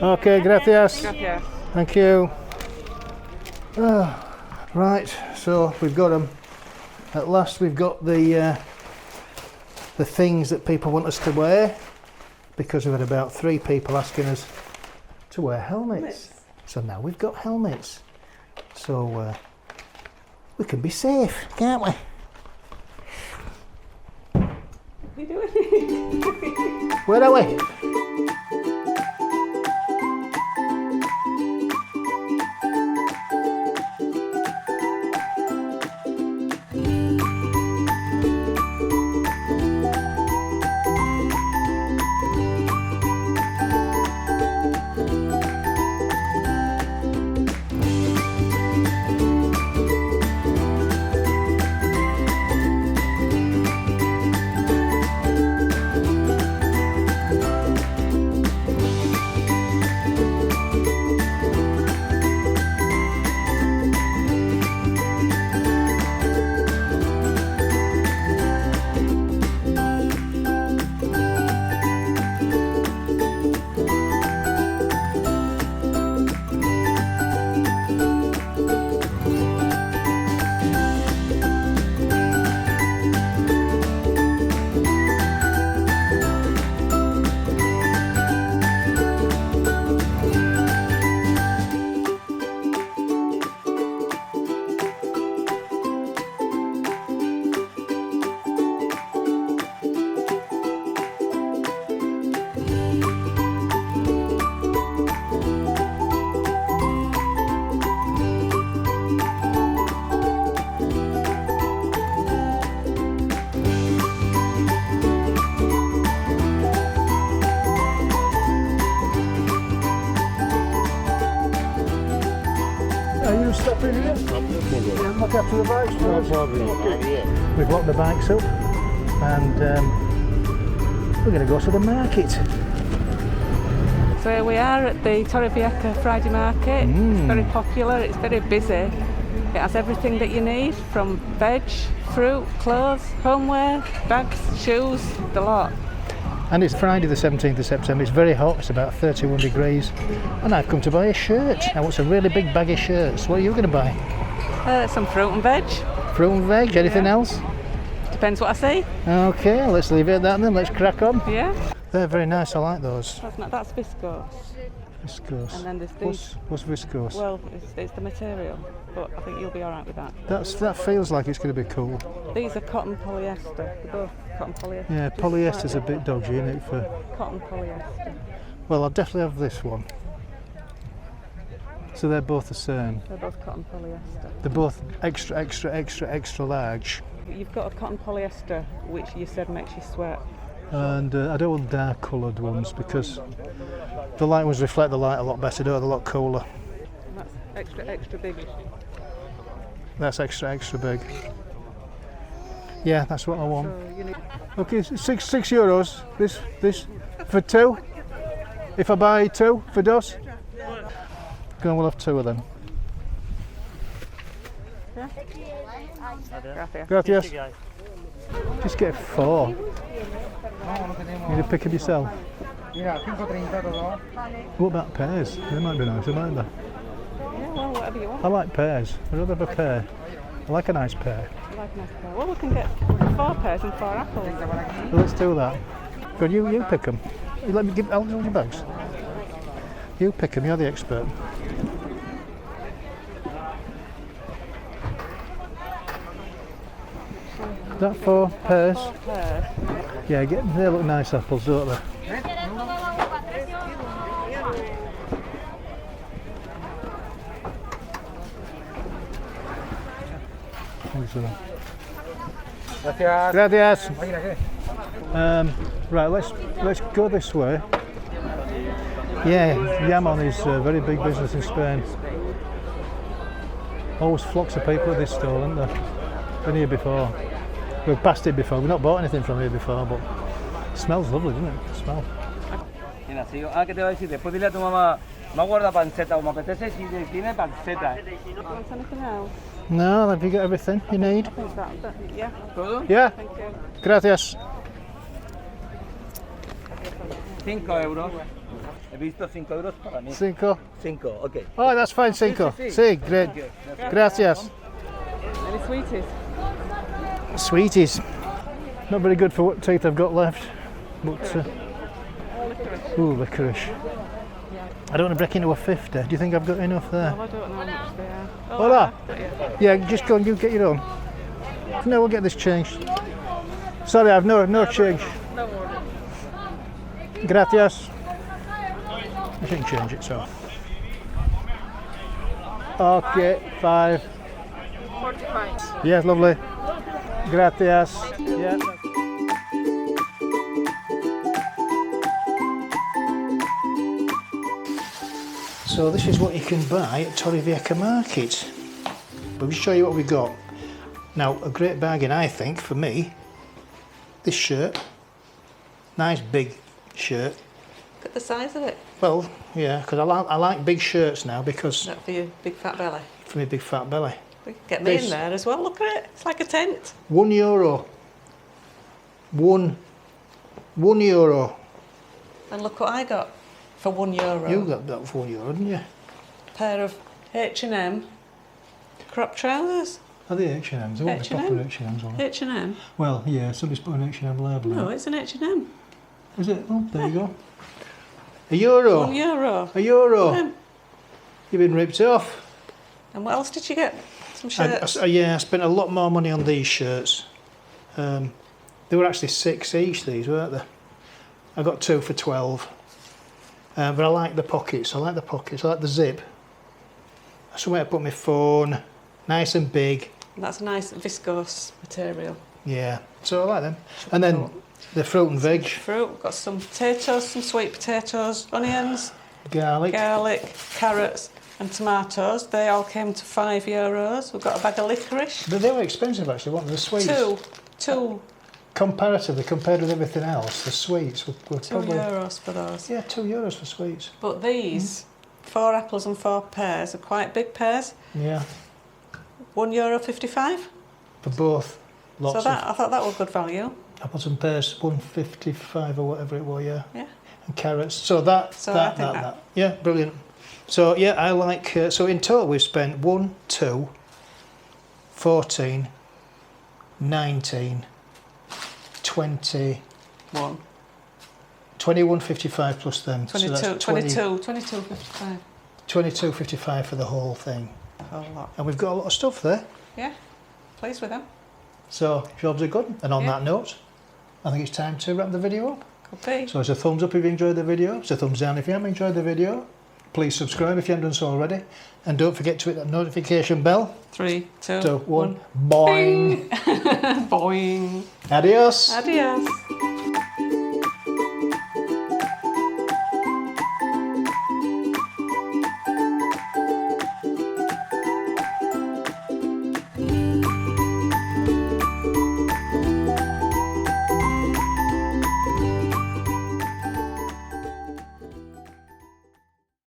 Okay, gracias. Gracias. Thank you. Right, so we've got them. At last we've got the things that people want us to wear, because we've had about 3 people asking us to wear helmets. So now we've got helmets. So we can be safe, can't we? What are you doing? Where are we? Stopping here? Yeah, look after the bikes. No problem. Okay. We've locked the bikes up and we're going to go to the market. So here we are at the Torrevieja Friday Market. It's very popular, it's very busy. It has everything that you need, from veg, fruit, clothes, homeware, bags, shoes, the lot. And it's Friday the 17th of September, it's very hot, it's about 31 degrees, and I've come to buy a shirt. I want some really big baggy shirts. What are you going to buy? Some fruit and veg. Fruit and veg, anything else? Depends what I see. Okay, let's leave it at that then, let's crack on. Yeah. They're very nice, I like those. That's viscose. Viscose. And then there's these. What's viscose? Well, it's the material, but I think you'll be alright with that. That feels like it's going to be cool. These are cotton polyester. They're both cotton polyester. Yeah, polyester's a bit dodgy, isn't it? For cotton polyester. Well, I'll definitely have this one. So they're both the same. They're both cotton polyester. They're both extra large. You've got a cotton polyester, which you said makes you sweat. And I don't want dark coloured ones because the light ones reflect the light a lot better, they're a lot cooler. And that's extra big. That's extra big. Yeah, that's what I want. So you need Okay, €6. This for 2. If I buy 2 for dos. Go on, we'll have 2 of them. Yeah? Gracias. Just get 4. You need to pick them yourself. What about pears? They might be nice, mightn't they? Yeah, well, whatever you want. I like pears. I'd rather have a pear. I like a nice pear. I like a nice pair. Well, we can get 4 pears and 4 apples. Well, let's do that. Go on, you pick them. Let me give. I'll hold your bags. You pick them. You're the expert. Is that 4 pears? 4 pears. Yeah, they look nice apples, don't they? Gracias. Right, let's go this way. Yeah, Yamon is a very big business in Spain. Always flocks of people at this stall, isn't there? Been here before. We've passed it before. We've not bought anything from here before, but it smells lovely, doesn't it? The smell. Mira, si yo, ¿qué te voy a decir? Después dile a tu mamá, no guarda panceta o me apetece si tiene panceta. Want anything else? No, have you got everything you need? I think that, yeah. ¿Todo? Yeah. Thank you. Gracias. €5. He visto 5 euros para mí. 5. 5, ok. Oh, that's fine, 5. sí. Sí, great. Gracias. Any sweeties? Sweeties. Not very good for what teeth I've got left. But, ooh, licorice. I don't want to break into a 50. Do you think I've got enough there? Well, I don't know how much they are. Oh, Hola. yeah. Yeah, just go and you get your own. No, we'll get this changed. Sorry, I've no change. No worries. Gracias. I can change it, so. Okay, 5. 45. Yes, lovely. Gracias. Yeah. So this is what you can buy at Torrevieja Market. But we'll show you what we got. Now, a great bargain, I think, for me. This shirt, nice big shirt. Look at the size of it. Well, yeah, because I like big shirts now because Is that for your big fat belly? for my big fat belly. We can get me This- in there as well. Look at it. It's like a tent. €1. €1. And look what I got for €1. You got that for €1, didn't you? Pair of H&M crop trousers. Are they H&M's? They won't be H&M? proper H&M's on it. H&M? Well, yeah, somebody's put an H&M label No, on it. it's an H&M. Is it? Oh, there you go. €1. €1. €1. Yeah. You've been ripped off. And what else did you get? Some shirts. Yeah, I spent a lot more money on these shirts. They were actually 6 each, these, weren't they? I got 2 for 12. But I like the pockets. I like the zip. Somewhere to put my phone. Nice and big. And that's a nice viscose material. Yeah, so I like them. And then the fruit and veg. Fruit. We've got some potatoes, some sweet potatoes, onions, Garlic. garlic, carrots and tomatoes. They all came to €5. We've got a bag of licorice. But they were expensive actually, weren't they? The sweets. Two Comparatively, compared with everything else, the sweets were probably... €2 for those. Yeah, €2 for sweets. But these, 4 apples and 4 pears, are quite big pears. Yeah, €1.55. for both. Lots So of I thought that was good value. apples and pears, 1.55 or whatever it was, yeah. Yeah. And carrots. So that. Yeah, brilliant. So yeah, I like. So in total, we've spent 1, 2, 14, 19, 20, 21.55 plus them. So that's 22.55. 22.55 for the whole thing. A whole lot. And we've got a lot of stuff there. Yeah, pleased with them. So jobs are good. And on Yeah. that note, I think it's time to wrap the video up. Could be. So it's a thumbs up if you enjoyed the video. It's a thumbs down if you haven't enjoyed the video. Please subscribe if you haven't done so already. And don't forget to hit that notification bell. 3, 2, 2, 1. 1. Boing. Boing. Adios. Adios.